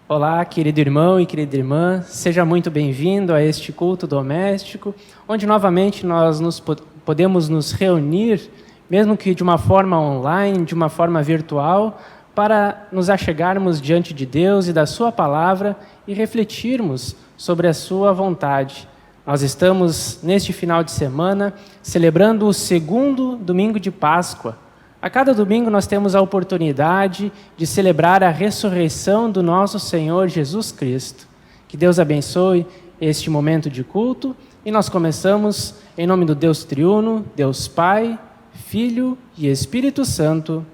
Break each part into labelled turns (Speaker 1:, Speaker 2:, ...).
Speaker 1: Olá, querido irmão e querida irmã, seja muito bem-vindo a este culto doméstico, onde novamente nós podemos nos reunir, mesmo que de uma forma online, de uma forma virtual, para nos achegarmos diante de Deus e da sua palavra e refletirmos sobre a sua vontade. Nós estamos, neste final de semana, celebrando o segundo domingo de Páscoa. A cada domingo nós temos a oportunidade de celebrar a ressurreição do nosso Senhor Jesus Cristo. Que Deus abençoe este momento de culto e nós começamos em nome do Deus triuno, Deus Pai, Filho e Espírito Santo.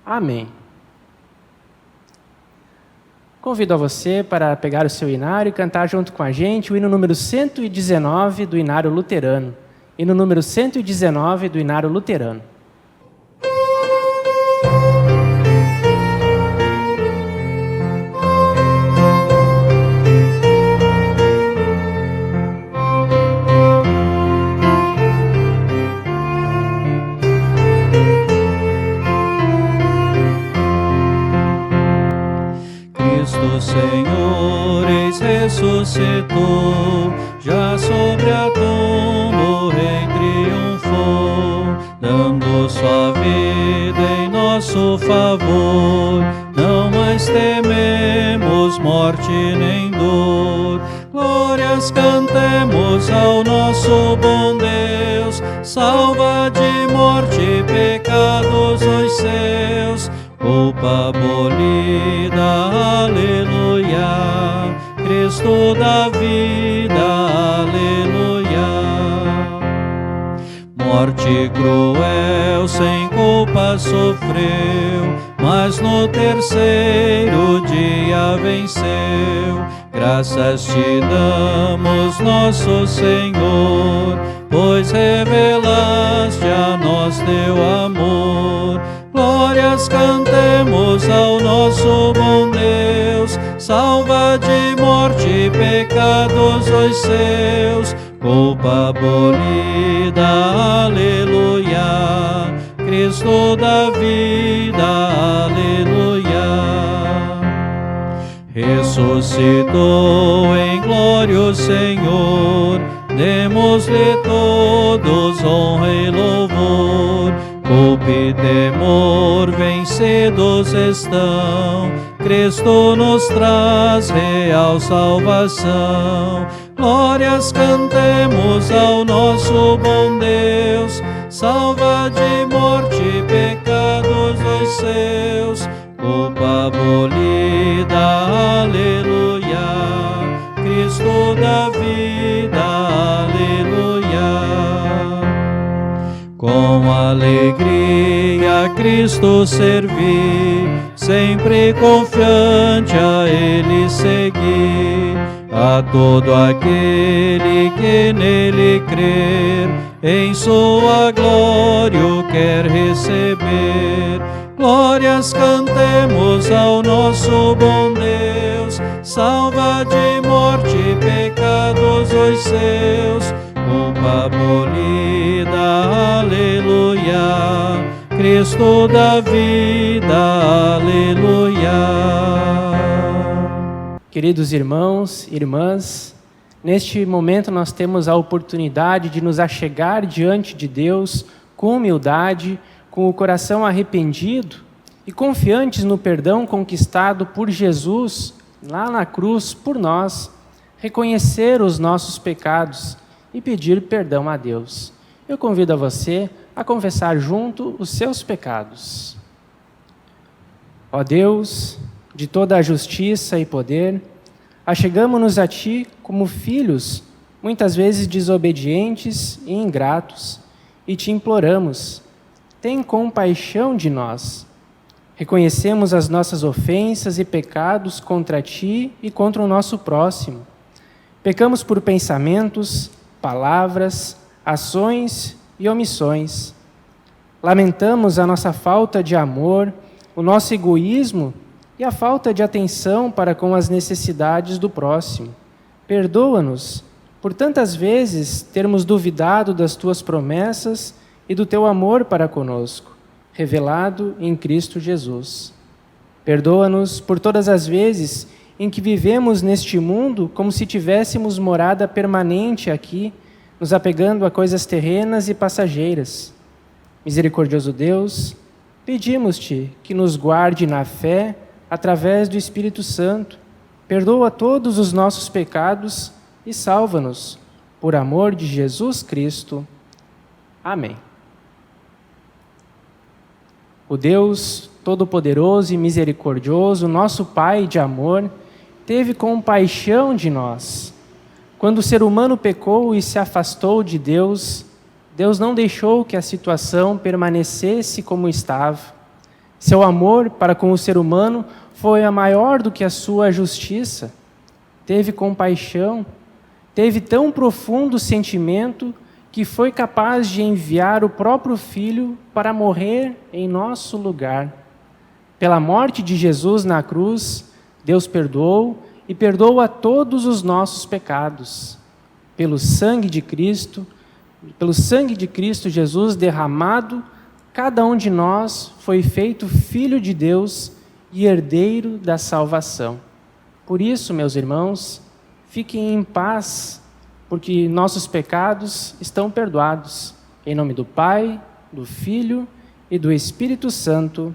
Speaker 1: Amém. Convido a você para pegar o seu inário e cantar junto com a gente o hino número 119 do Inário Luterano. Hino número 119 do Inário Luterano.
Speaker 2: Senhor, eis ressuscitou, já sobre a tumba o Rei triunfou, dando sua vida em nosso favor. Não mais tememos morte nem dor, glórias cantemos ao nosso bom Deus, salva de morte e pecados os seus. Culpa abolida, aleluia, Cristo da vida, aleluia. Morte cruel, sem culpa sofreu, mas no terceiro dia venceu. Graças te damos, nosso Senhor, pois revelaste a nós teu amor. Glórias cantemos ao nosso bom Deus, salva de morte e pecados os seus. Culpa abolida, aleluia, Cristo da vida, aleluia. Ressuscitou em glória o Senhor, demos-lhe todos honra e louvor. Culpa e temor vencidos estão, Cristo nos traz real salvação. Glórias cantemos ao nosso bom Deus, salva de morte e pecados os seus. Culpa abolida, aleluia, Cristo da vida, aleluia. Com alegria Cristo servir, sempre confiante a Ele seguir. A todo aquele que nele crer, em sua glória o quer receber. Glórias cantemos ao nosso bom Deus, salva de morte e pecados os seus. Culpa abolida, aleluia, Cristo da vida, aleluia.
Speaker 1: Queridos irmãos e irmãs, neste momento nós temos a oportunidade de nos achegar diante de Deus com humildade, com o coração arrependido e confiantes no perdão conquistado por Jesus lá na cruz por nós, reconhecer os nossos pecados e pedir perdão a Deus. Eu convido a você a confessar junto os seus pecados. Ó Deus, de toda a justiça e poder, achegamo-nos a Ti como filhos, muitas vezes desobedientes e ingratos, e Te imploramos, tem compaixão de nós. Reconhecemos as nossas ofensas e pecados contra Ti e contra o nosso próximo. Pecamos por pensamentos, palavras, ações e omissões. Lamentamos a nossa falta de amor, o nosso egoísmo e a falta de atenção para com as necessidades do próximo. Perdoa-nos por tantas vezes termos duvidado das Tuas promessas e do Teu amor para conosco, revelado em Cristo Jesus. Perdoa-nos por todas as vezes em que vivemos neste mundo como se tivéssemos morada permanente aqui, nos apegando a coisas terrenas e passageiras. Misericordioso Deus, pedimos-te que nos guarde na fé através do Espírito Santo, perdoa todos os nossos pecados e salva-nos, por amor de Jesus Cristo. Amém. O Deus Todo-Poderoso e Misericordioso, nosso Pai de amor, teve compaixão de nós. Quando o ser humano pecou e se afastou de Deus, Deus não deixou que a situação permanecesse como estava. Seu amor para com o ser humano foi maior do que a sua justiça. Teve compaixão, teve tão profundo sentimento que foi capaz de enviar o próprio Filho para morrer em nosso lugar. Pela morte de Jesus na cruz, Deus perdoou e perdoa todos os nossos pecados. Pelo sangue de Cristo Jesus derramado, cada um de nós foi feito filho de Deus e herdeiro da salvação. Por isso, meus irmãos, fiquem em paz, porque nossos pecados estão perdoados. Em nome do Pai, do Filho e do Espírito Santo.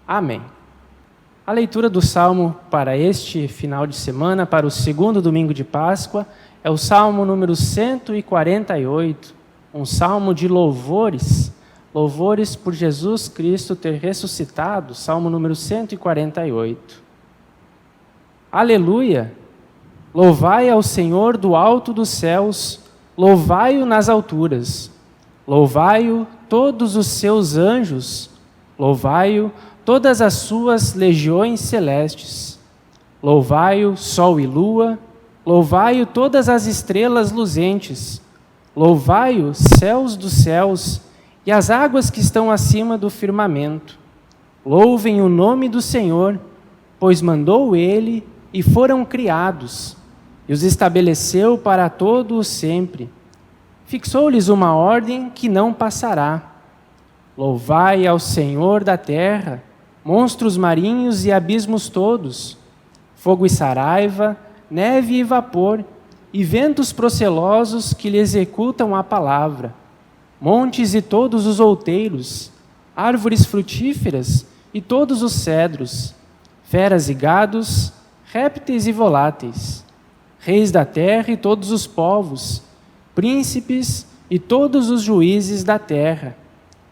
Speaker 1: Amém. A leitura do Salmo para este final de semana, para o segundo domingo de Páscoa, é o Salmo número 148, um salmo de louvores, louvores por Jesus Cristo ter ressuscitado, Salmo número 148. Aleluia! Louvai ao Senhor do alto dos céus, louvai-o nas alturas, louvai-o todos os seus anjos, louvai-o todas as suas legiões celestes. Louvai-o, sol e lua, louvai-o todas as estrelas luzentes. Louvai-o, céus dos céus e as águas que estão acima do firmamento. Louvem o nome do Senhor, pois mandou ele e foram criados, e os estabeleceu para todo o sempre. Fixou-lhes uma ordem que não passará. Louvai ao Senhor da terra, monstros marinhos e abismos todos, fogo e saraiva, neve e vapor, e ventos procelosos que lhe executam a palavra, montes e todos os outeiros, árvores frutíferas e todos os cedros, feras e gados, répteis e voláteis, reis da terra e todos os povos, príncipes e todos os juízes da terra,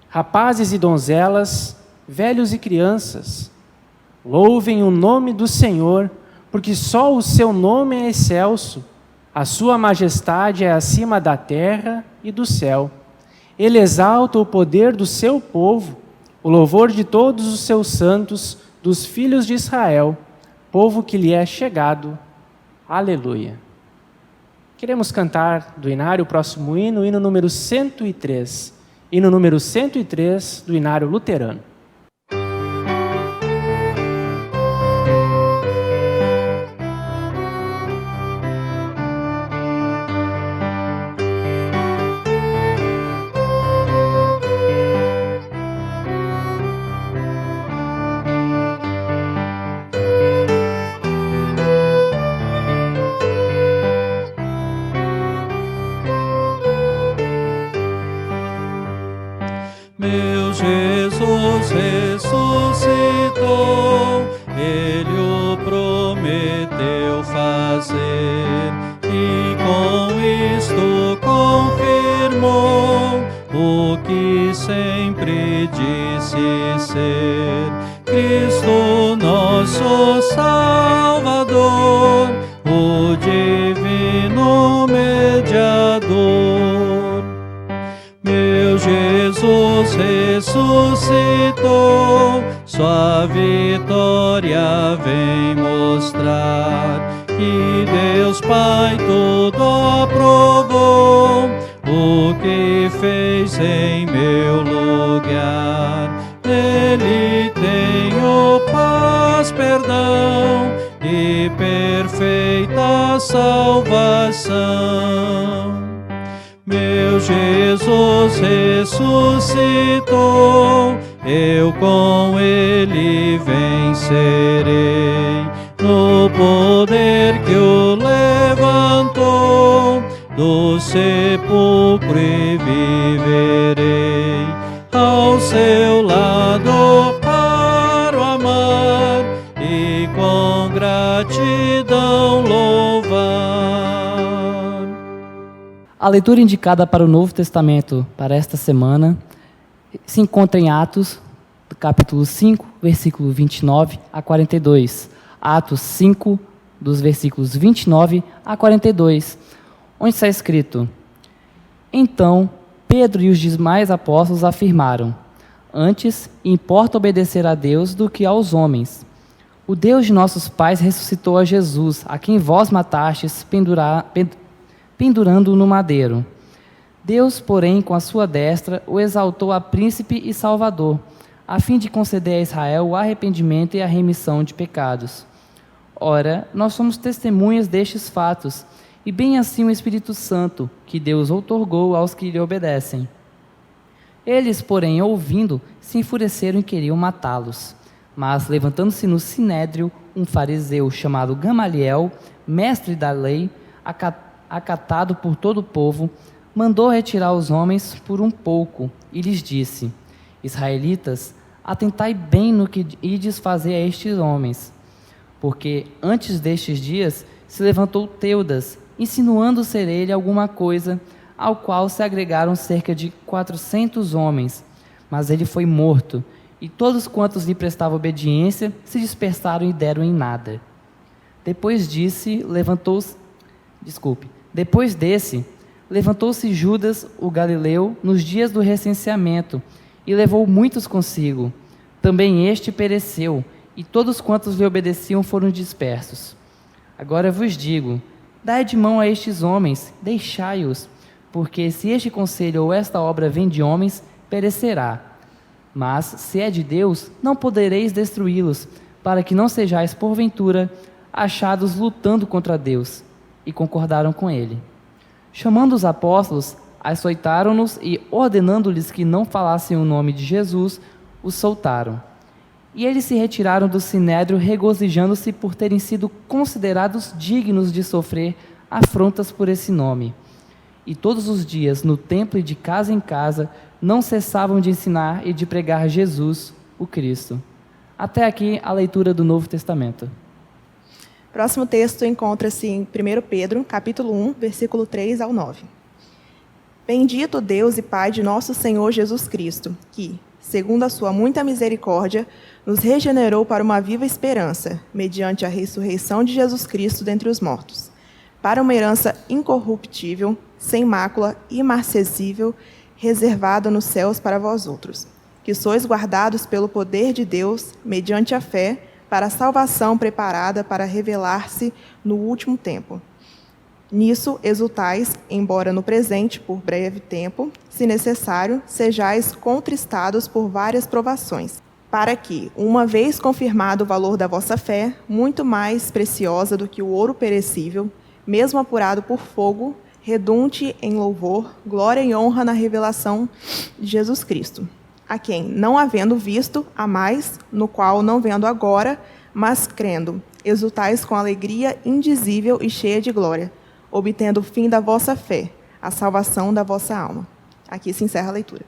Speaker 1: rapazes e donzelas, velhos e crianças. Louvem o nome do Senhor, porque só o seu nome é excelso, a sua majestade é acima da terra e do céu. Ele exalta o poder do seu povo, o louvor de todos os seus santos, dos filhos de Israel, povo que lhe é chegado. Aleluia. Queremos cantar do Inário o próximo hino, o hino número 103. Hino número 103 do Inário Luterano.
Speaker 2: Meu Jesus ressuscitou, Ele o prometeu fazer, e com isto confirmou o que sempre disse ser. Cristo nosso Salvador, o divino mediador. Meu Jesus ressuscitou, sua vitória vem mostrar, que Deus Pai tudo aprovou, o que fez em meu lugar. Nele tenho paz, perdão e perfeita salvação. Meu Jesus ressuscitou, eu com ele vencerei. No sepulcro e viverei ao seu lado para o amar e com gratidão louvar.
Speaker 3: A leitura indicada para o Novo Testamento para esta semana se encontra em Atos, capítulo 5, versículo 29 a 42. Atos 5, dos versículos 29 a 42, onde está escrito: Então Pedro e os demais apóstolos afirmaram: Antes importa obedecer a Deus do que aos homens. O Deus de nossos pais ressuscitou a Jesus, a quem vós matastes pendurando-o no madeiro. Deus, porém, com a sua destra, o exaltou a príncipe e salvador, a fim de conceder a Israel o arrependimento e a remissão de pecados. Ora, nós somos testemunhas destes fatos, e bem assim o Espírito Santo, que Deus outorgou aos que lhe obedecem. Eles, porém, ouvindo, se enfureceram e queriam matá-los. Mas, levantando-se no sinédrio, um fariseu chamado Gamaliel, mestre da lei, acatado por todo o povo, mandou retirar os homens por um pouco, e lhes disse: Israelitas, atentai bem no que ides fazer a estes homens. Porque antes destes dias se levantou Teudas, insinuando ser ele alguma coisa, ao qual se agregaram cerca de 400 homens. Mas ele foi morto, e todos quantos lhe prestavam obediência se dispersaram e deram em nada. Depois desse, levantou-se Judas, o Galileu, nos dias do recenseamento, e levou muitos consigo. Também este pereceu, e todos quantos lhe obedeciam foram dispersos. Agora vos digo: dai de mão a estes homens, deixai-os, porque se este conselho ou esta obra vem de homens, perecerá. Mas, se é de Deus, não podereis destruí-los, para que não sejais, porventura, achados lutando contra Deus. E concordaram com ele. Chamando os apóstolos, açoitaram-nos e, ordenando-lhes que não falassem o nome de Jesus, os soltaram. E eles se retiraram do sinédrio, regozijando-se por terem sido considerados dignos de sofrer afrontas por esse nome. E todos os dias, no templo e de casa em casa, não cessavam de ensinar e de pregar Jesus, o Cristo. Até aqui a leitura do Novo Testamento.
Speaker 4: Próximo texto encontra-se em 1 Pedro, capítulo 1, versículo 3 ao 9. Bendito Deus e Pai de nosso Senhor Jesus Cristo, que, segundo a sua muita misericórdia, nos regenerou para uma viva esperança, mediante a ressurreição de Jesus Cristo dentre os mortos, para uma herança incorruptível, sem mácula, imarcessível, reservada nos céus para vós outros, que sois guardados pelo poder de Deus, mediante a fé, para a salvação preparada para revelar-se no último tempo. Nisso exultais, embora no presente, por breve tempo, se necessário, sejais contristados por várias provações, para que, uma vez confirmado o valor da vossa fé, muito mais preciosa do que o ouro perecível, mesmo apurado por fogo, redunde em louvor, glória e honra na revelação de Jesus Cristo, a quem, não havendo visto, amais, no qual não vendo agora, mas crendo, exultais com alegria indizível e cheia de glória, obtendo o fim da vossa fé, a salvação da vossa alma. Aqui se encerra a leitura.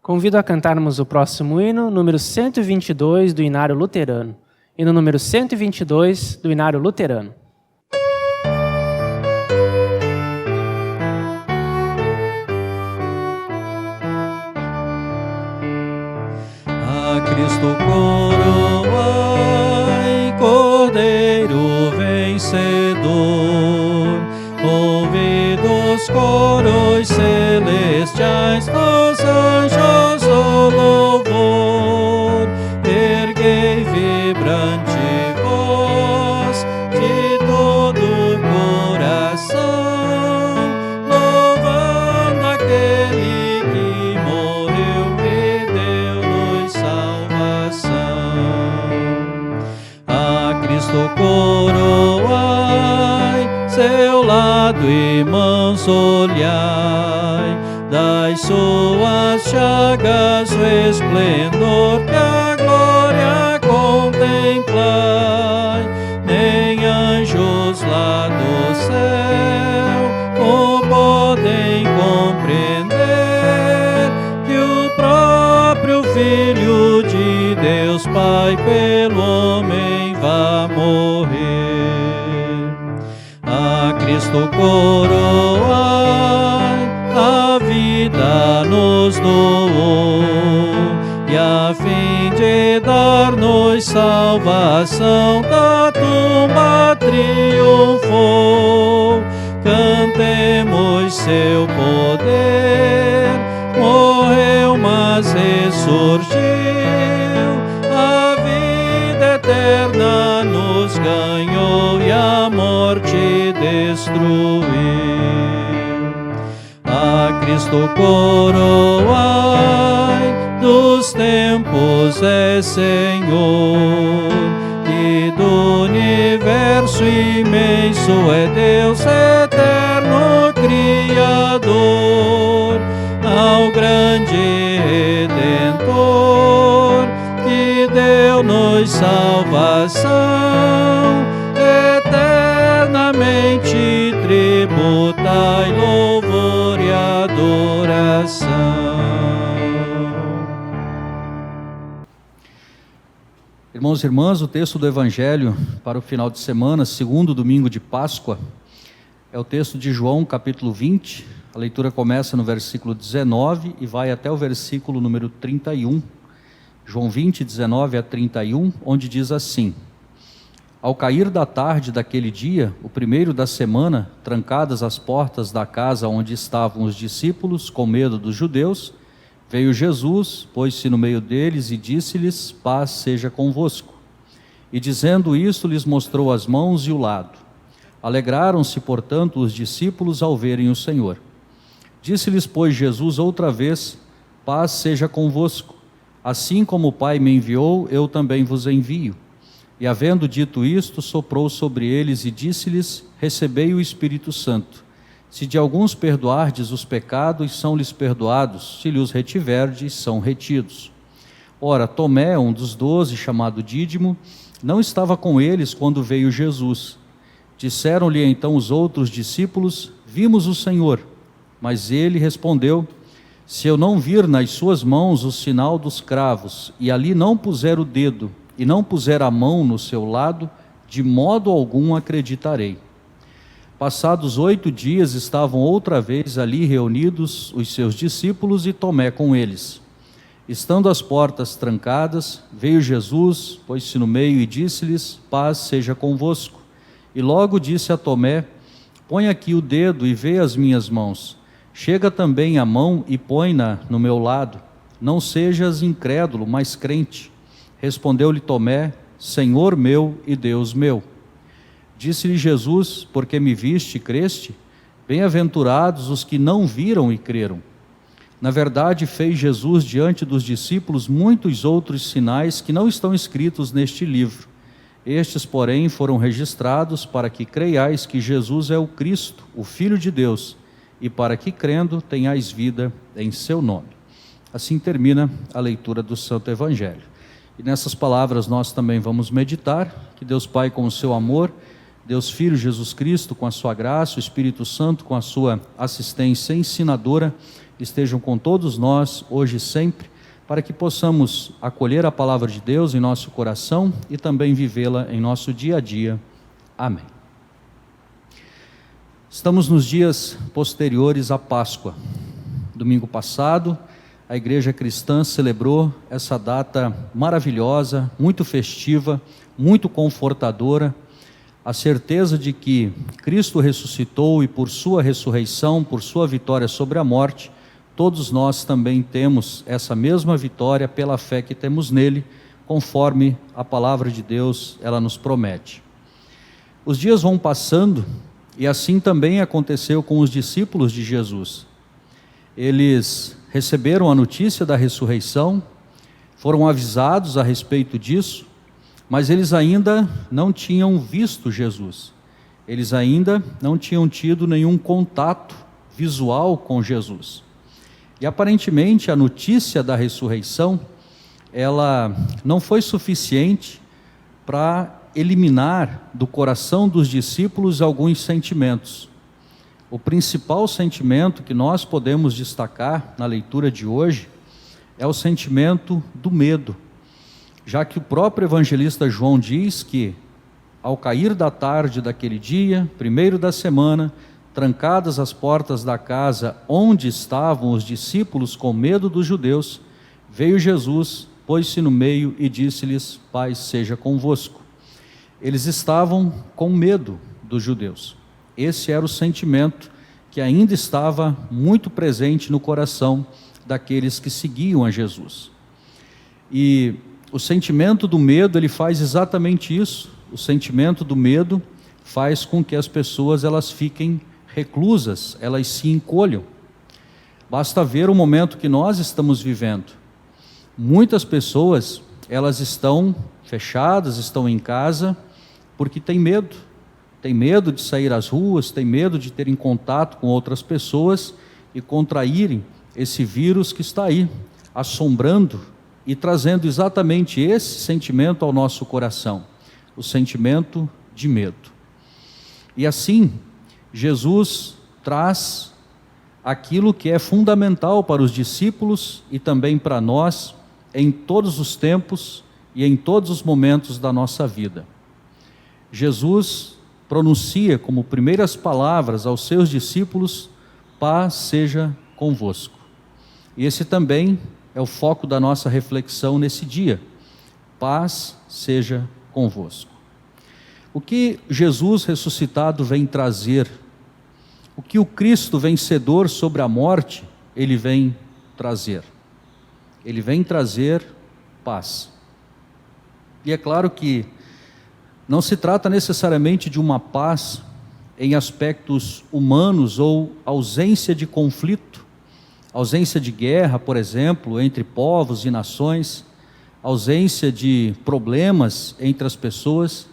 Speaker 1: Convido a cantarmos o próximo hino, número 122 do Inário Luterano. Hino número 122 do Inário Luterano.
Speaker 2: A Cristo coroai, Cordeiro vencedor, ouvidos coros celestiais, dos anjos o louvor, erguei vibrante voz de todo o coração, louvando aquele que morreu e deu-nos salvação. A Cristo coroai, seu lado e mãos olhai, das suas chagas o esplendor e a glória contemplai, nem anjos lá do céu o podem morrer. A Cristo coroai, a vida nos doou, e a fim de dar-nos salvação da tumba triunfou. Cantemos seu poder, morreu mas ressurgiu, a vida eterna nos ganhou e a morte destruiu. A Cristo coroai, dos tempos é Senhor, e do universo imenso é Deus eterno Criador, ao grande Redentor, que deu-nos salvação, eternamente tributai louvor e adoração.
Speaker 5: Irmãos e irmãs, o texto do Evangelho para o final de semana, segundo domingo de Páscoa, é o texto de João, capítulo 20. A leitura começa no versículo 19 e vai até o versículo número 31. João 20, 19 a 31, onde diz assim: Ao cair da tarde daquele dia, o primeiro da semana, trancadas as portas da casa onde estavam os discípulos, com medo dos judeus, veio Jesus, pôs-se no meio deles e disse-lhes: Paz seja convosco. E dizendo isto, lhes mostrou as mãos e o lado. Alegraram-se, portanto, os discípulos ao verem o Senhor. Disse-lhes, pois, Jesus outra vez: Paz seja convosco. Assim como o Pai me enviou, eu também vos envio. E havendo dito isto, soprou sobre eles e disse-lhes: Recebei o Espírito Santo. Se de alguns perdoardes os pecados, são-lhes perdoados; se lhes retiverdes, são retidos. Ora, Tomé, um dos 12, chamado Dídimo, não estava com eles quando veio Jesus. Disseram-lhe então os outros discípulos: Vimos o Senhor. Mas ele respondeu: Se eu não vir nas suas mãos o sinal dos cravos, e ali não puser o dedo, e não puser a mão no seu lado, de modo algum acreditarei. Passados 8 dias, estavam outra vez ali reunidos os seus discípulos e Tomé com eles. Estando as portas trancadas, veio Jesus, pôs-se no meio e disse-lhes: Paz seja convosco. E logo disse a Tomé: Põe aqui o dedo e vê as minhas mãos. Chega também a mão e põe-na no meu lado. Não sejas incrédulo, mas crente. Respondeu-lhe Tomé: Senhor meu e Deus meu. Disse-lhe Jesus: Porque me viste e creste? Bem-aventurados os que não viram e creram. Na verdade, fez Jesus diante dos discípulos muitos outros sinais que não estão escritos neste livro. Estes, porém, foram registrados para que creiais que Jesus é o Cristo, o Filho de Deus, e para que, crendo, tenhais vida em seu nome. Assim termina a leitura do Santo Evangelho. E nessas palavras nós também vamos meditar, que Deus Pai, com o seu amor, Deus Filho Jesus Cristo, com a sua graça, o Espírito Santo, com a sua assistência ensinadora, estejam com todos nós, hoje e sempre, para que possamos acolher a palavra de Deus em nosso coração e também vivê-la em nosso dia a dia. Amém. Estamos nos dias posteriores à Páscoa. Domingo passado, a Igreja Cristã celebrou essa data maravilhosa, muito festiva, muito confortadora, a certeza de que Cristo ressuscitou e por sua ressurreição, por sua vitória sobre a morte, todos nós também temos essa mesma vitória pela fé que temos nele, conforme a palavra de Deus ela nos promete. Os dias vão passando e assim também aconteceu com os discípulos de Jesus. Eles receberam a notícia da ressurreição, foram avisados a respeito disso, mas eles ainda não tinham visto Jesus. Eles ainda não tinham tido nenhum contato visual com Jesus. E aparentemente a notícia da ressurreição, ela não foi suficiente para eliminar do coração dos discípulos alguns sentimentos. O principal sentimento que nós podemos destacar na leitura de hoje é o sentimento do medo, já que o próprio evangelista João diz que ao cair da tarde daquele dia, primeiro da semana, trancadas as portas da casa onde estavam os discípulos com medo dos judeus, veio Jesus, pôs-se no meio e disse-lhes: paz seja convosco. Eles estavam com medo dos judeus. Esse era o sentimento que ainda estava muito presente no coração daqueles que seguiam a Jesus. E o sentimento do medo, ele faz exatamente isso. O sentimento do medo faz com que as pessoas elas fiquem reclusas, elas se encolham. Basta ver o momento que nós estamos vivendo. Muitas pessoas, elas estão fechadas, estão em casa, porque têm medo de sair às ruas, têm medo de terem contato com outras pessoas e contraírem esse vírus que está aí, assombrando e trazendo exatamente esse sentimento ao nosso coração, o sentimento de medo. E assim, Jesus traz aquilo que é fundamental para os discípulos e também para nós, em todos os tempos e em todos os momentos da nossa vida. Jesus pronuncia como primeiras palavras aos seus discípulos: paz seja convosco. E esse também é o foco da nossa reflexão nesse dia. Paz seja convosco. O que Jesus ressuscitado vem trazer? O que o Cristo vencedor sobre a morte, ele vem trazer? Ele vem trazer paz. E é claro que não se trata necessariamente de uma paz em aspectos humanos ou ausência de conflito, ausência de guerra, por exemplo, entre povos e nações, ausência de problemas entre as pessoas,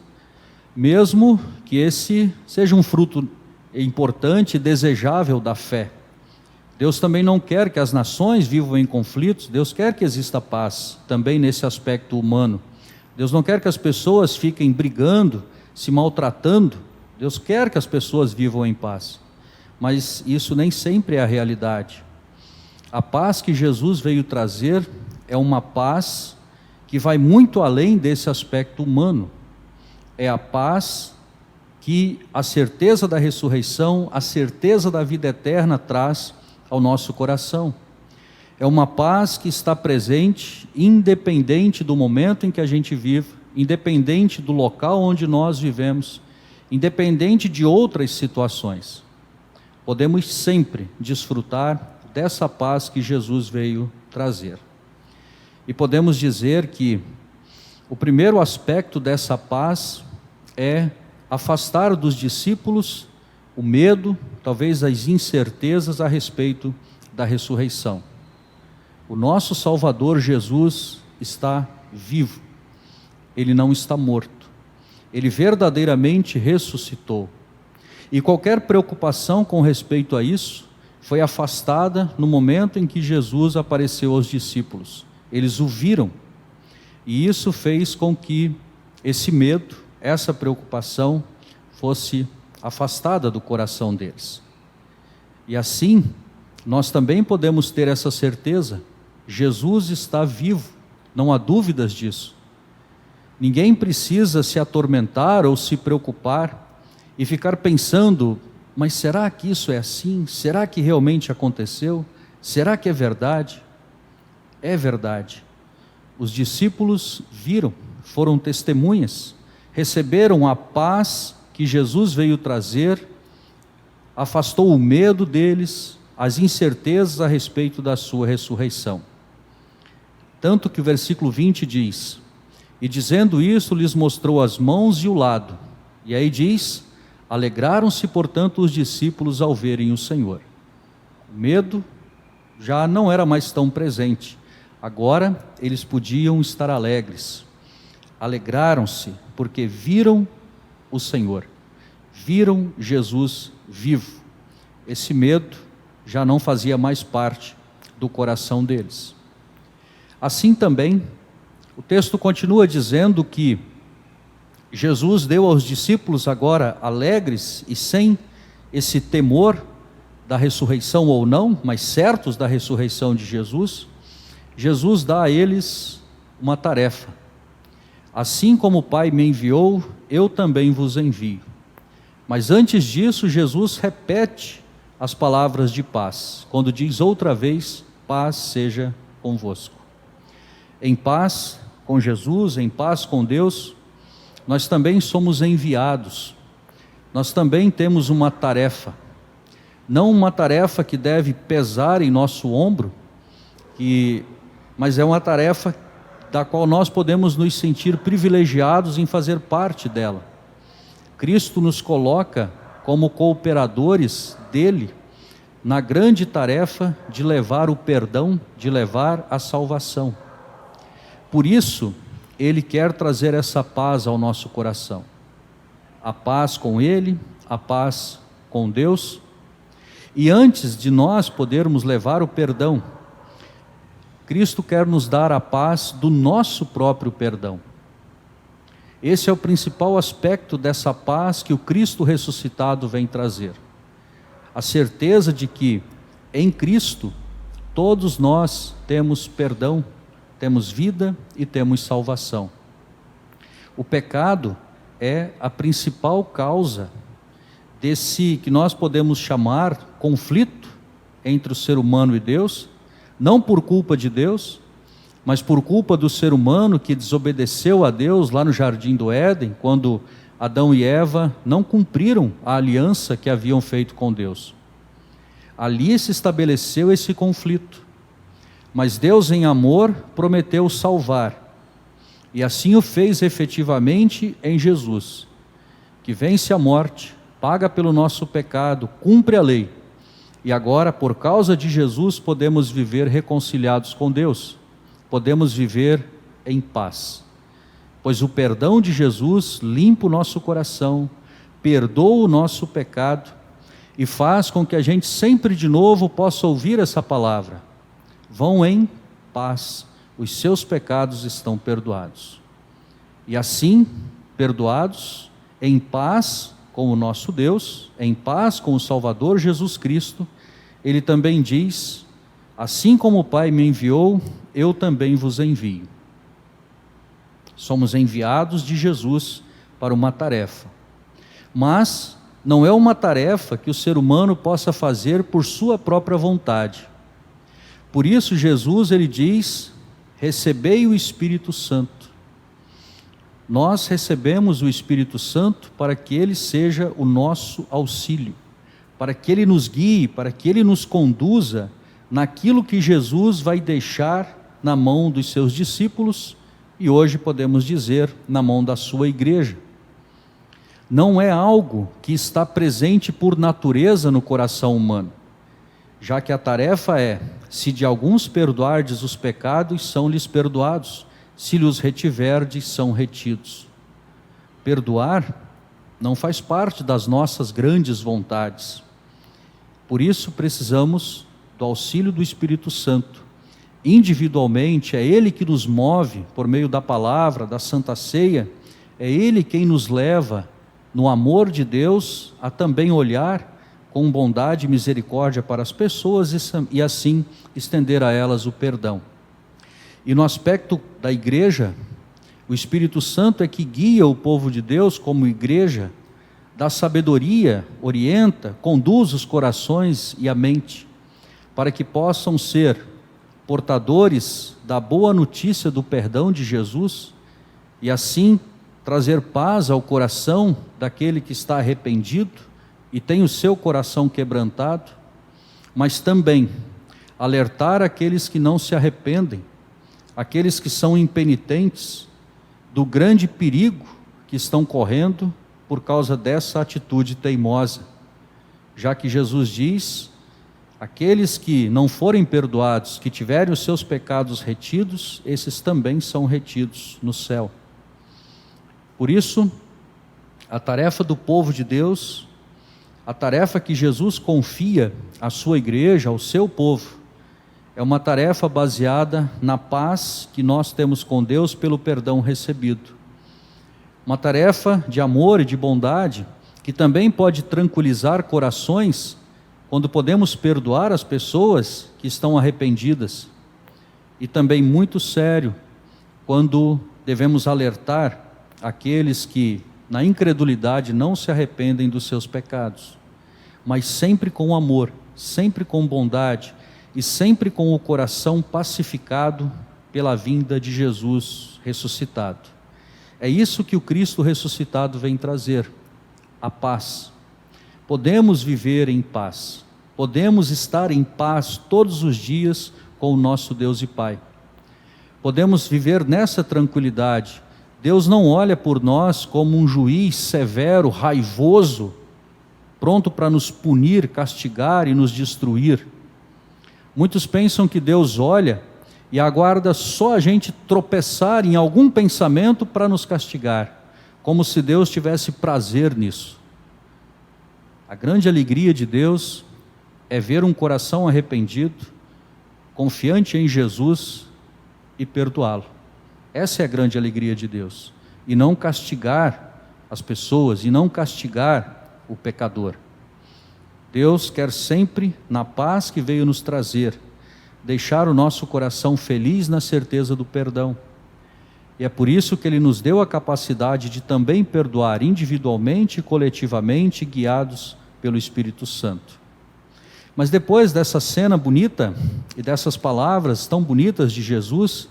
Speaker 5: mesmo que esse seja um fruto importante e desejável da fé. Deus também não quer que as nações vivam em conflitos, Deus quer que exista paz, também nesse aspecto humano. Deus não quer que as pessoas fiquem brigando, se maltratando, Deus quer que as pessoas vivam em paz, mas isso nem sempre é a realidade. A paz que Jesus veio trazer é uma paz que vai muito além desse aspecto humano. É a paz que a certeza da ressurreição, a certeza da vida eterna traz ao nosso coração. É uma paz que está presente, independente do momento em que a gente vive, independente do local onde nós vivemos, independente de outras situações. Podemos sempre desfrutar dessa paz que Jesus veio trazer. E podemos dizer que o primeiro aspecto dessa paz é afastar dos discípulos o medo, talvez as incertezas a respeito da ressurreição. O nosso Salvador Jesus está vivo, ele não está morto, ele verdadeiramente ressuscitou. E qualquer preocupação com respeito a isso foi afastada no momento em que Jesus apareceu aos discípulos. Eles o viram, e isso fez com que esse medo, essa preocupação fosse afastada do coração deles. E assim, nós também podemos ter essa certeza: Jesus está vivo, não há dúvidas disso. Ninguém precisa se atormentar ou se preocupar e ficar pensando: mas será que isso é assim? Será que realmente aconteceu? Será que é verdade? É verdade. Os discípulos viram, foram testemunhas, receberam a paz que Jesus veio trazer, afastou o medo deles, as incertezas a respeito da sua ressurreição. Tanto que o versículo 20 diz: e dizendo isso, lhes mostrou as mãos e o lado. E aí diz: alegraram-se, portanto, os discípulos ao verem o Senhor. O medo já não era mais tão presente. Agora eles podiam estar alegres. Alegraram-se porque viram o Senhor, viram Jesus vivo. Esse medo já não fazia mais parte do coração deles. Assim também, o texto continua dizendo que Jesus deu aos discípulos agora alegres e sem esse temor da ressurreição ou não, mas certos da ressurreição de Jesus. Jesus dá a eles uma tarefa. Assim como o Pai me enviou, eu também vos envio. Mas antes disso, Jesus repete as palavras de paz, quando diz outra vez: paz seja convosco. Em paz com Jesus, em paz com Deus, nós também somos enviados. Nós também temos uma tarefa, não uma tarefa que deve pesar em nosso ombro, mas é uma tarefa da qual nós podemos nos sentir privilegiados em fazer parte dela. Cristo nos coloca como cooperadores dele na grande tarefa de levar o perdão, de levar a salvação. Por isso, ele quer trazer essa paz ao nosso coração. A paz com ele, a paz com Deus. E antes de nós podermos levar o perdão, Cristo quer nos dar a paz do nosso próprio perdão. Esse é o principal aspecto dessa paz que o Cristo ressuscitado vem trazer. A certeza de que em Cristo todos nós temos perdão, temos vida e temos salvação. O pecado é a principal causa desse que nós podemos chamar conflito entre o ser humano e Deus, não por culpa de Deus, mas por culpa do ser humano que desobedeceu a Deus lá no Jardim do Éden, quando Adão e Eva não cumpriram a aliança que haviam feito com Deus. Ali se estabeleceu esse conflito, mas Deus em amor prometeu salvar, e assim o fez efetivamente em Jesus, que vence a morte, paga pelo nosso pecado, cumpre a lei, e agora por causa de Jesus podemos viver reconciliados com Deus, podemos viver em paz, pois o perdão de Jesus limpa o nosso coração, perdoa o nosso pecado e faz com que a gente sempre de novo possa ouvir essa palavra: vão em paz, os seus pecados estão perdoados. E assim, perdoados, em paz com o nosso Deus, em paz com o Salvador Jesus Cristo, ele também diz: assim como o Pai me enviou, eu também vos envio. Somos enviados de Jesus para uma tarefa, mas não é uma tarefa que o ser humano possa fazer por sua própria vontade. Por isso Jesus ele diz: recebei o Espírito Santo. Nós recebemos o Espírito Santo para que ele seja o nosso auxílio, para que ele nos guie, para que ele nos conduza naquilo que Jesus vai deixar na mão dos seus discípulos e hoje podemos dizer na mão da sua igreja. Não é algo que está presente por natureza no coração humano, já que a tarefa é: se de alguns perdoardes os pecados, são-lhes perdoados, se lhes retiverdes, são retidos. Perdoar não faz parte das nossas grandes vontades, por isso precisamos do auxílio do Espírito Santo. Individualmente é ele que nos move por meio da palavra, da Santa Ceia, é ele quem nos leva no amor de Deus a também olhar com bondade e misericórdia para as pessoas e assim estender a elas o perdão. E no aspecto da igreja, o Espírito Santo é que guia o povo de Deus como igreja, dá sabedoria, orienta, conduz os corações e a mente, para que possam ser portadores da boa notícia do perdão de Jesus e assim trazer paz ao coração daquele que está arrependido e tem o seu coração quebrantado, mas também alertar aqueles que não se arrependem, aqueles que são impenitentes, do grande perigo que estão correndo por causa dessa atitude teimosa, já que Jesus diz: aqueles que não forem perdoados, que tiverem os seus pecados retidos, esses também são retidos no céu. Por isso, a tarefa do povo de Deus, a tarefa que Jesus confia à sua igreja, ao seu povo, é uma tarefa baseada na paz que nós temos com Deus pelo perdão recebido. Uma tarefa de amor e de bondade que também pode tranquilizar corações quando podemos perdoar as pessoas que estão arrependidas. E também muito sério quando devemos alertar aqueles que, na incredulidade, não se arrependem dos seus pecados, mas sempre com amor, sempre com bondade e sempre com o coração pacificado pela vinda de Jesus ressuscitado. É isso que o Cristo ressuscitado vem trazer, a paz. Podemos viver em paz, podemos estar em paz todos os dias com o nosso Deus e Pai. Podemos viver nessa tranquilidade. Deus não olha por nós como um juiz severo, raivoso, pronto para nos punir, castigar e nos destruir. Muitos pensam que Deus olha e aguarda só a gente tropeçar em algum pensamento para nos castigar, como se Deus tivesse prazer nisso. A grande alegria de Deus é ver um coração arrependido, confiante em Jesus e perdoá-lo. Essa é a grande alegria de Deus. E não castigar as pessoas, e não castigar o pecador. Deus quer sempre, na paz que veio nos trazer, deixar o nosso coração feliz na certeza do perdão. E é por isso que Ele nos deu a capacidade de também perdoar individualmente e coletivamente, guiados pelo Espírito Santo. Mas depois dessa cena bonita e dessas palavras tão bonitas de Jesus,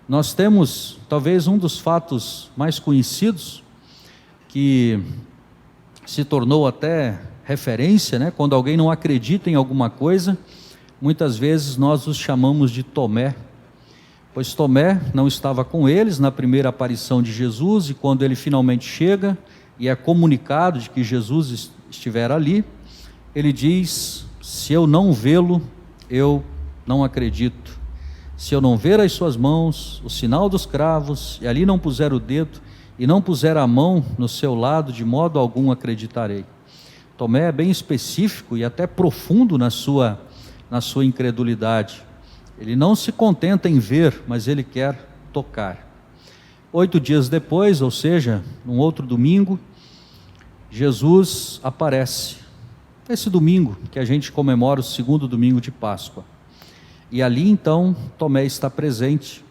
Speaker 5: nós temos talvez um dos fatos mais conhecidos, que se tornou até referência, né? Quando alguém não acredita em alguma coisa, muitas vezes nós os chamamos de Tomé, pois Tomé não estava com eles na primeira aparição de Jesus, e quando ele finalmente chega e é comunicado de que Jesus estiver ali, ele diz: se eu não vê-lo, eu não acredito. Se eu não ver as suas mãos, o sinal dos cravos, e ali não puser o dedo, e não puser a mão no seu lado, de modo algum acreditarei. Tomé é bem específico e até profundo na sua incredulidade. Ele não se contenta em ver, mas ele quer tocar. 8 dias depois, ou seja, num outro domingo, Jesus aparece. Esse domingo que a gente comemora o segundo domingo de Páscoa. E ali então Tomé está presente.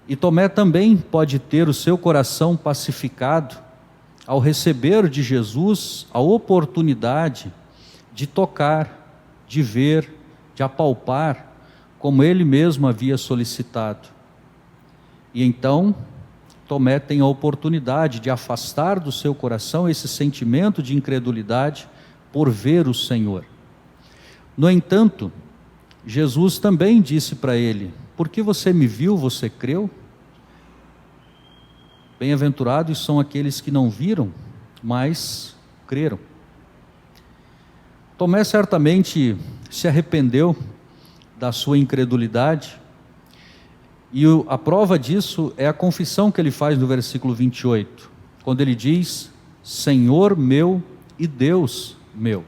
Speaker 5: E Tomé também pode ter o seu coração pacificado ao receber de Jesus a oportunidade de tocar, de ver, de apalpar, como ele mesmo havia solicitado. E então Tomé tem a oportunidade de afastar do seu coração esse sentimento de incredulidade por ver o Senhor. No entanto, Jesus também disse para ele: porque você me viu, você creu? Bem-aventurados são aqueles que não viram, mas creram. Tomé certamente se arrependeu da sua incredulidade, e a prova disso é a confissão que ele faz no versículo 28, quando ele diz: Senhor meu e Deus meu.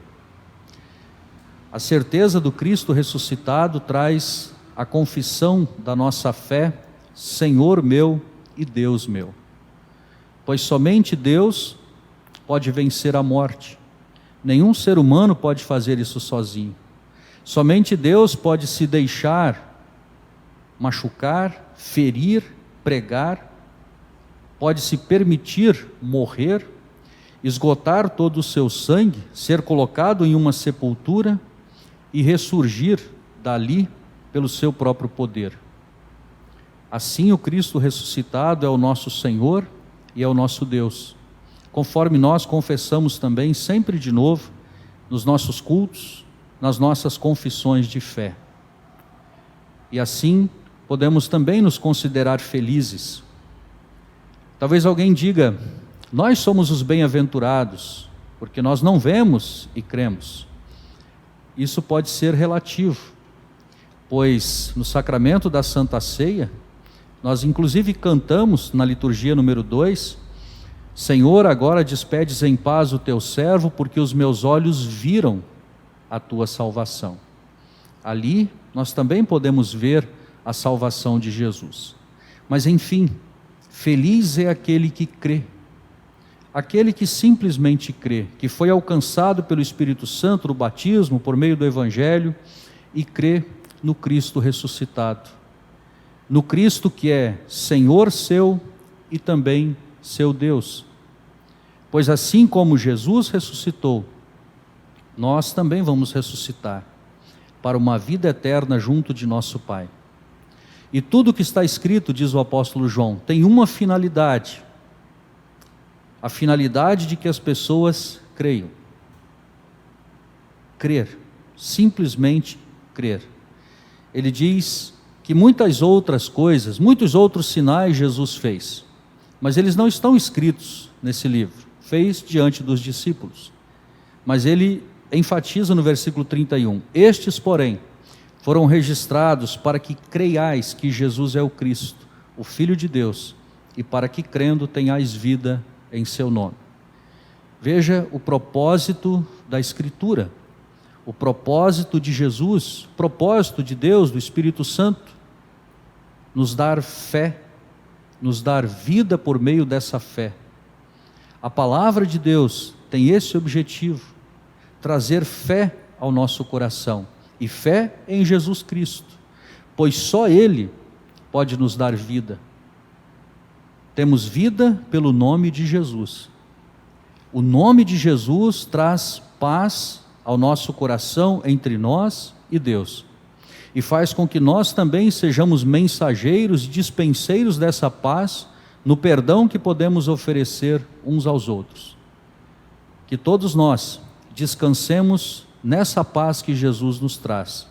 Speaker 5: A certeza do Cristo ressuscitado traz a confissão da nossa fé: Senhor meu e Deus meu. Pois somente Deus pode vencer a morte. Nenhum ser humano pode fazer isso sozinho. Somente Deus pode se deixar machucar, ferir, pregar, pode se permitir morrer, esgotar todo o seu sangue, ser colocado em uma sepultura e ressurgir dali pelo seu próprio poder. Assim o Cristo ressuscitado é o nosso Senhor e é o nosso Deus, conforme nós confessamos também sempre de novo nos nossos cultos, nas nossas confissões de fé. E assim podemos também nos considerar felizes. Talvez alguém diga: nós somos os bem-aventurados, porque nós não vemos e cremos. Isso pode ser relativo, pois no sacramento da Santa Ceia, nós inclusive cantamos na liturgia número 2, Senhor, agora despedes em paz o teu servo, porque os meus olhos viram a tua salvação. Ali nós também podemos ver a salvação de Jesus. Mas enfim, feliz é aquele que crê, aquele que simplesmente crê, que foi alcançado pelo Espírito Santo no batismo, por meio do Evangelho, e crê no Cristo ressuscitado. No Cristo que é Senhor seu e também seu Deus. Pois assim como Jesus ressuscitou, nós também vamos ressuscitar para uma vida eterna junto de nosso Pai. E tudo que está escrito, diz o apóstolo João, tem uma finalidade: a finalidade de que as pessoas creiam. Crer, simplesmente crer. Ele diz que muitas outras coisas, muitos outros sinais Jesus fez, mas eles não estão escritos nesse livro. Fez diante dos discípulos. Mas ele enfatiza no versículo 31, estes, porém, foram registrados para que creiais que Jesus é o Cristo, o Filho de Deus, e para que crendo tenhais vida em seu nome. Veja o propósito da Escritura, o propósito de Jesus, o propósito de Deus, do Espírito Santo, nos dar fé, nos dar vida por meio dessa fé. A palavra de Deus tem esse objetivo, trazer fé ao nosso coração, e fé em Jesus Cristo, pois só Ele pode nos dar vida. Temos vida pelo nome de Jesus. O nome de Jesus traz paz ao nosso coração entre nós e Deus, e faz com que nós também sejamos mensageiros e dispenseiros dessa paz no perdão que podemos oferecer uns aos outros. Que todos nós descansemos nessa paz que Jesus nos traz.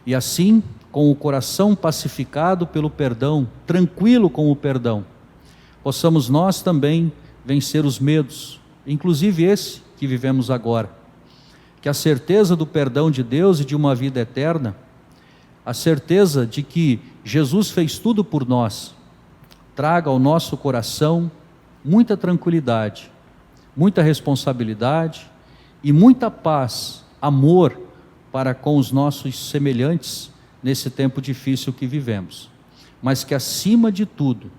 Speaker 5: E assim, com o coração pacificado pelo perdão, tranquilo com o perdão, possamos nós também vencer os medos, inclusive esse que vivemos agora. Que a certeza do perdão de Deus e de uma vida eterna, a certeza de que Jesus fez tudo por nós, traga ao nosso coração muita tranquilidade, muita responsabilidade e muita paz, amor para com os nossos semelhantes nesse tempo difícil que vivemos. Mas que acima de tudo,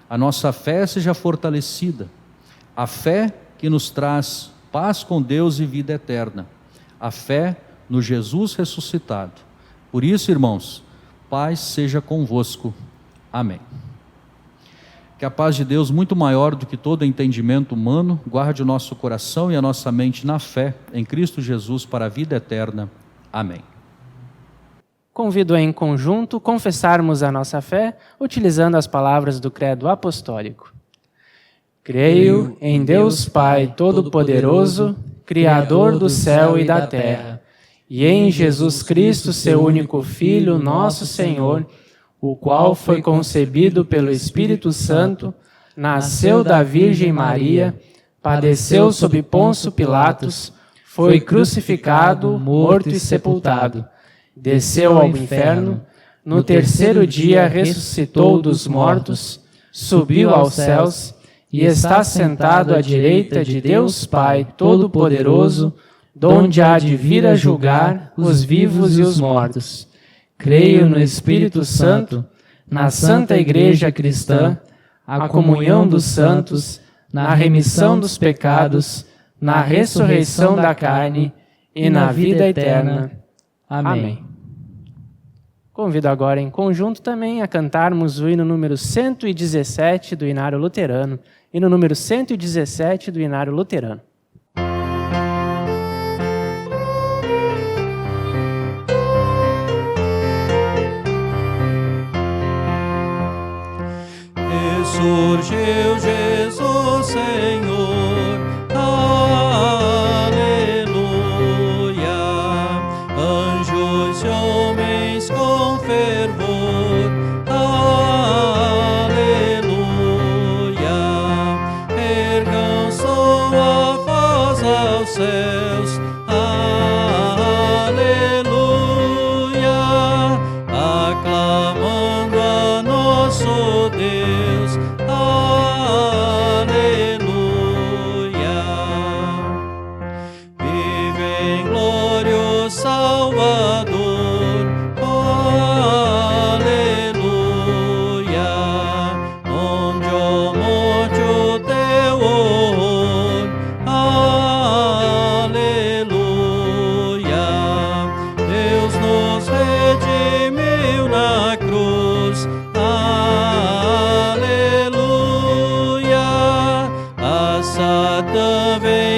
Speaker 5: a nossa fé seja fortalecida, a fé que nos traz paz com Deus e vida eterna, a fé no Jesus ressuscitado. Por isso, irmãos, paz seja convosco. Amém. Que a paz de Deus, muito maior do que todo entendimento humano, guarde o nosso coração e a nossa mente na fé em Cristo Jesus para a vida eterna. Amém.
Speaker 1: Convido a, em conjunto, confessarmos a nossa fé, utilizando as palavras do Credo Apostólico. Creio em Deus Pai Todo-Poderoso, Criador do céu e da terra, e em Jesus Cristo, seu único Filho, nosso Senhor, o qual foi concebido pelo Espírito Santo, nasceu da Virgem Maria, padeceu sob Pôncio Pilatos, foi crucificado, morto e sepultado, desceu ao inferno, no terceiro dia ressuscitou dos mortos, subiu aos céus e está sentado à direita de Deus Pai Todo-Poderoso, donde há de vir a julgar os vivos e os mortos. Creio no Espírito Santo, na Santa Igreja Cristã, a comunhão dos santos, na remissão dos pecados, na ressurreição da carne e na vida eterna. Amém. Convido agora em conjunto também a cantarmos o hino número 117 do Inário Luterano. Hino número 117 do Inário Luterano.
Speaker 2: Surgiu Jesus Senhor, aleluia. Anjos e homens com fervor, aleluia. Ergam sua voz aos céus, aleluia. Aclamando a nosso Deus, aleluia. Vive em glória o Salvador, aleluia. Onde a morte o teu horror, aleluia.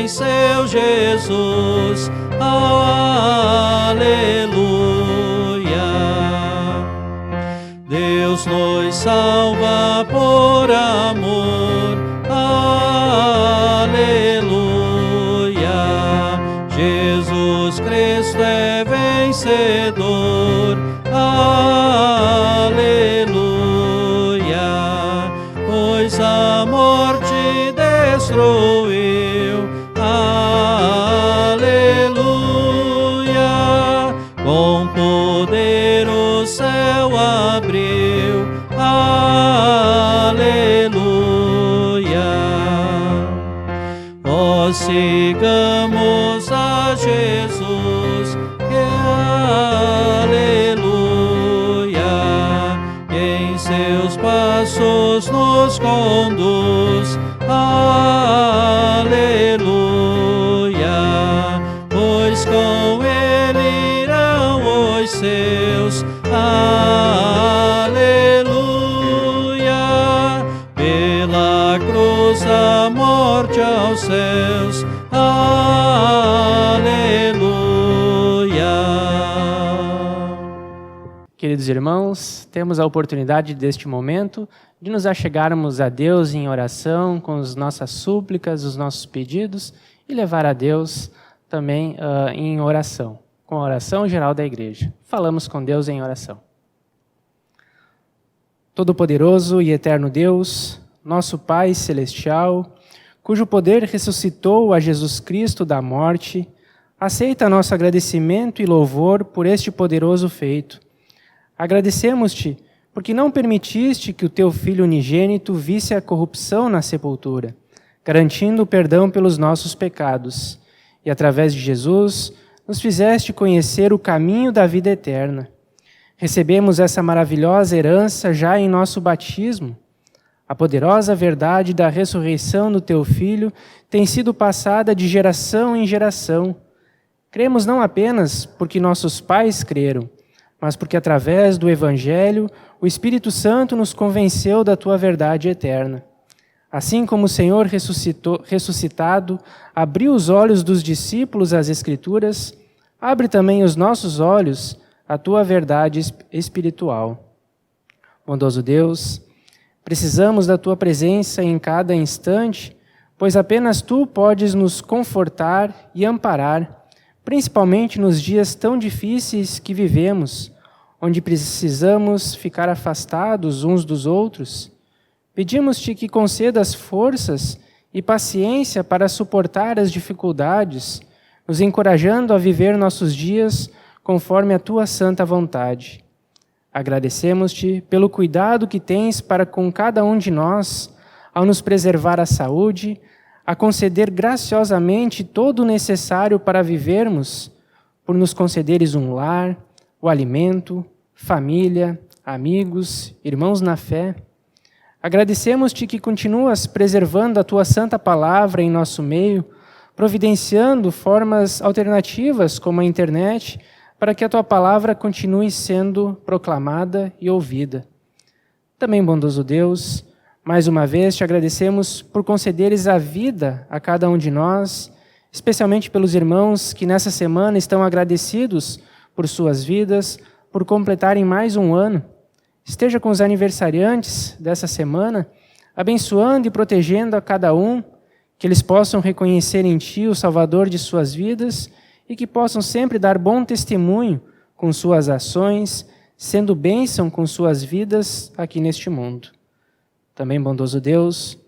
Speaker 2: venceu Jesus. Aleluia. Deus nos salva por amor. Aleluia. Jesus Cristo é vencedor. Aleluia. Pois a morte destruiu. Aleluia. Com poder o céu abriu. Aleluia. Ó, sigamos a Jesus, que aleluia, em seus passos nos conduz. Aleluia, pois com ele irão os seus. Aleluia, pela cruz a morte aos céus.
Speaker 1: Queridos irmãos, temos a oportunidade deste momento de nos achegarmos a Deus em oração, com as nossas súplicas, os nossos pedidos, e levar a Deus também em oração, com a oração geral da igreja. Falamos com Deus em oração. Todo-Poderoso e eterno Deus, nosso Pai celestial, cujo poder ressuscitou a Jesus Cristo da morte, aceita nosso agradecimento e louvor por este poderoso feito. Agradecemos-te porque não permitiste que o teu Filho unigênito visse a corrupção na sepultura, garantindo o perdão pelos nossos pecados. E através de Jesus, nos fizeste conhecer o caminho da vida eterna. Recebemos essa maravilhosa herança já em nosso batismo. A poderosa verdade da ressurreição do teu Filho tem sido passada de geração em geração. Cremos não apenas porque nossos pais creram, mas porque através do Evangelho o Espírito Santo nos convenceu da tua verdade eterna. Assim como o Senhor ressuscitado abriu os olhos dos discípulos às Escrituras, abre também os nossos olhos à tua verdade espiritual. Bondoso Deus, precisamos da tua presença em cada instante, pois apenas tu podes nos confortar e amparar, principalmente nos dias tão difíceis que vivemos, onde precisamos ficar afastados uns dos outros. Pedimos-te que concedas forças e paciência para suportar as dificuldades, nos encorajando a viver nossos dias conforme a tua santa vontade. Agradecemos-te pelo cuidado que tens para com cada um de nós, ao nos preservar a saúde, a conceder graciosamente todo o necessário para vivermos, por nos concederes um lar, o alimento, família, amigos, irmãos na fé. Agradecemos-te que continuas preservando a tua santa palavra em nosso meio, providenciando formas alternativas como a internet, para que a tua palavra continue sendo proclamada e ouvida. Também, bondoso Deus, mais uma vez te agradecemos por concederes a vida a cada um de nós, especialmente pelos irmãos que nessa semana estão agradecidos por suas vidas, por completarem mais um ano. Esteja com os aniversariantes dessa semana, abençoando e protegendo a cada um, que eles possam reconhecer em Ti o Salvador de suas vidas e que possam sempre dar bom testemunho com suas ações, sendo bênção com suas vidas aqui neste mundo. Também, bondoso Deus,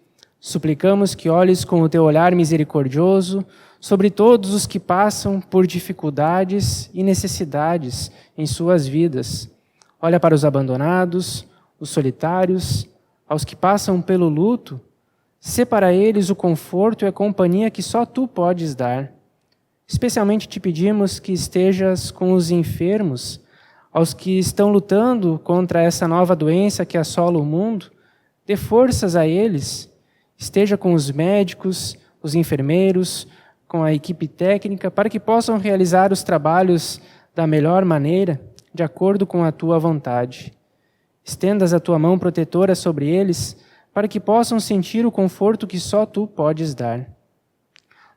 Speaker 1: suplicamos que olhes com o Teu olhar misericordioso sobre todos os que passam por dificuldades e necessidades em suas vidas. Olha para os abandonados, os solitários, aos que passam pelo luto, sê para eles o conforto e a companhia que só Tu podes dar. Especialmente te pedimos que estejas com os enfermos, aos que estão lutando contra essa nova doença que assola o mundo, dê forças a eles, esteja com os médicos, os enfermeiros, com a equipe técnica, para que possam realizar os trabalhos da melhor maneira, de acordo com a Tua vontade. Estendas a Tua mão protetora sobre eles, para que possam sentir o conforto que só Tu podes dar.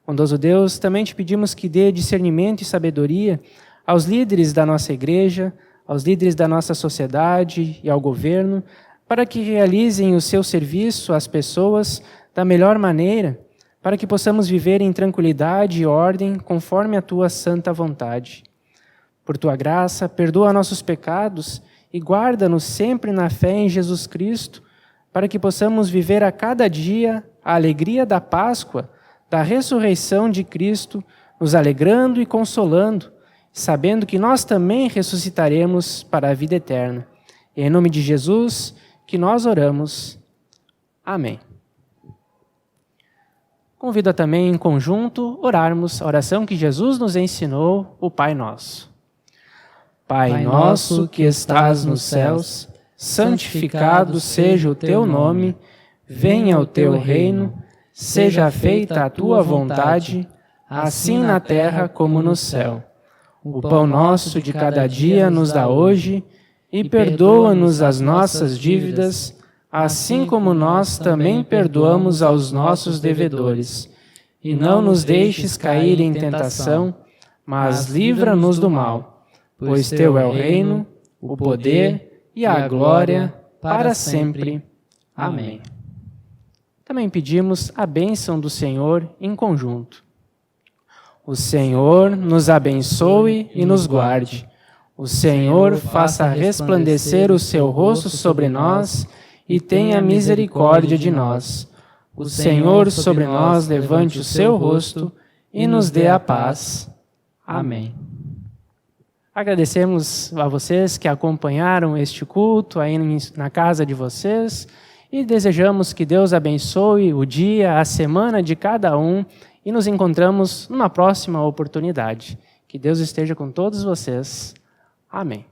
Speaker 1: Bondoso Deus, também te pedimos que dê discernimento e sabedoria aos líderes da nossa igreja, aos líderes da nossa sociedade e ao governo, para que realizem o seu serviço às pessoas da melhor maneira, para que possamos viver em tranquilidade e ordem conforme a tua santa vontade. Por tua graça, perdoa nossos pecados e guarda-nos sempre na fé em Jesus Cristo, para que possamos viver a cada dia a alegria da Páscoa, da ressurreição de Cristo, nos alegrando e consolando, sabendo que nós também ressuscitaremos para a vida eterna. E em nome de Jesus que nós oramos. Amém. Convido também em conjunto orarmos a oração que Jesus nos ensinou, o Pai Nosso. Pai nosso que estás nos céus, santificado seja o teu nome, venha o teu reino, seja feita a tua vontade, assim na terra como no céu. O pão nosso de cada dia nos dá hoje, e perdoa-nos as nossas dívidas, assim como nós também perdoamos aos nossos devedores. E não nos deixes cair em tentação, mas livra-nos do mal, pois teu é o reino, o poder e a glória para sempre. Amém. Também pedimos a bênção do Senhor em conjunto. O Senhor nos abençoe e nos guarde. O Senhor faça resplandecer o seu rosto sobre nós e tenha misericórdia de nós. O Senhor sobre nós levante o seu rosto e nos dê a paz. Amém. Agradecemos a vocês que acompanharam este culto aí na casa de vocês e desejamos que Deus abençoe o dia, a semana de cada um e nos encontramos numa próxima oportunidade. Que Deus esteja com todos vocês. Amém.